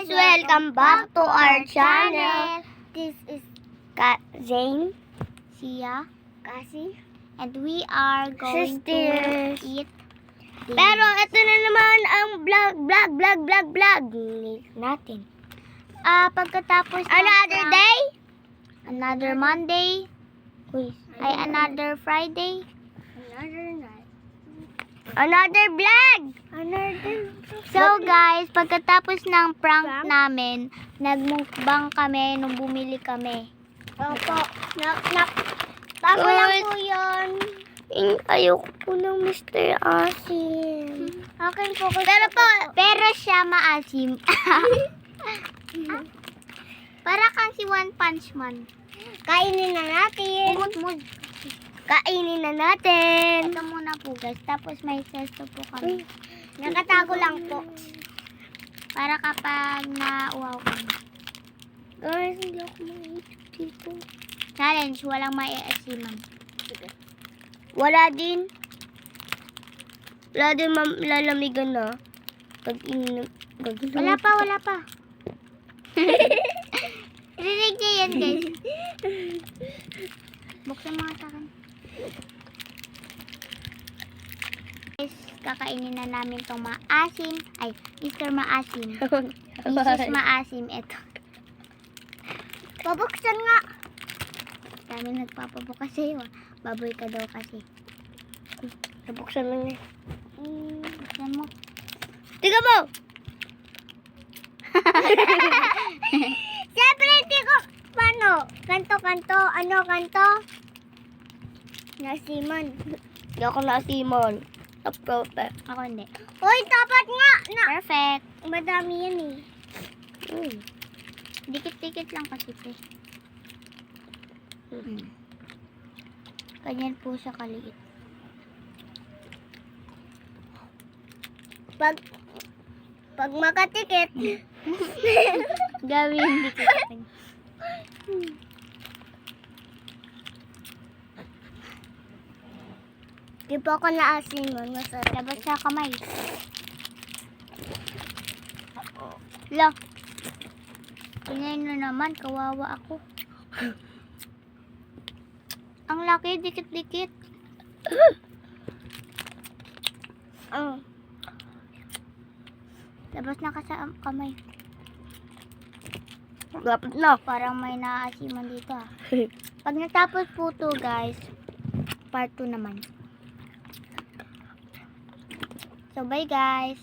welcome back to our channel. This is Zane, Sia, Cassie, and we are going Sisters. to eat Pero ito na naman ang vlog natin. pagkatapos ng Another prank, day? another Monday, Uy, ay another Friday. another night. Another vlog! So guys, pagkatapos ng prank Prank? namin, nagmukbang kami nung bumili kami. Opo. Bago lang po yun. Ayoko po ng Mr. Asim. Akin po ko. Pero siya maasim. Para kang si One Punch Man. kainin na natin. Umut-mut. Kainin na natin. Ito muna po guys. Tapos may sesto po kami. Nakatago lang po. Para kapag nauwaw kami. Guys, hindi ako maisip dito. Challenge, walang maiasiman. Wala din. Wala din lalamigan na. Wala pa. Rinig niya yan guys. Buksan mga takan. Guys, kakainin na namin tong maasim. Ay, Mr. Maasim. Mrs. Maasim, eto. Pabuksan nga. Dami nagpapabukas sa'yo. Baboy ka daw kasi. Nabuksan na niya. Buksan mo. Tiga mo! Siyempre, hindi ko... Paano? Kanto? Ano kanto? Nasiman. Hindi ako nasiman. Perfect. Ako hindi. Uy, dapat nga! Perfect. Madami yan eh. Dikit-dikit lang kasi pe. Ganyan po siya kaliit. Pag makatikit, Gawin dikit. di pa ako naasiman. Masarap. Labas sa kamay. Lo. Tingnan nyo naman, kawawa ako. Ang laki, dikit-dikit. Labas na ka sa kamay. Dapat na. Parang may naaasiman dito ah. Pag natapos po to guys, part 2 naman. So bye guys.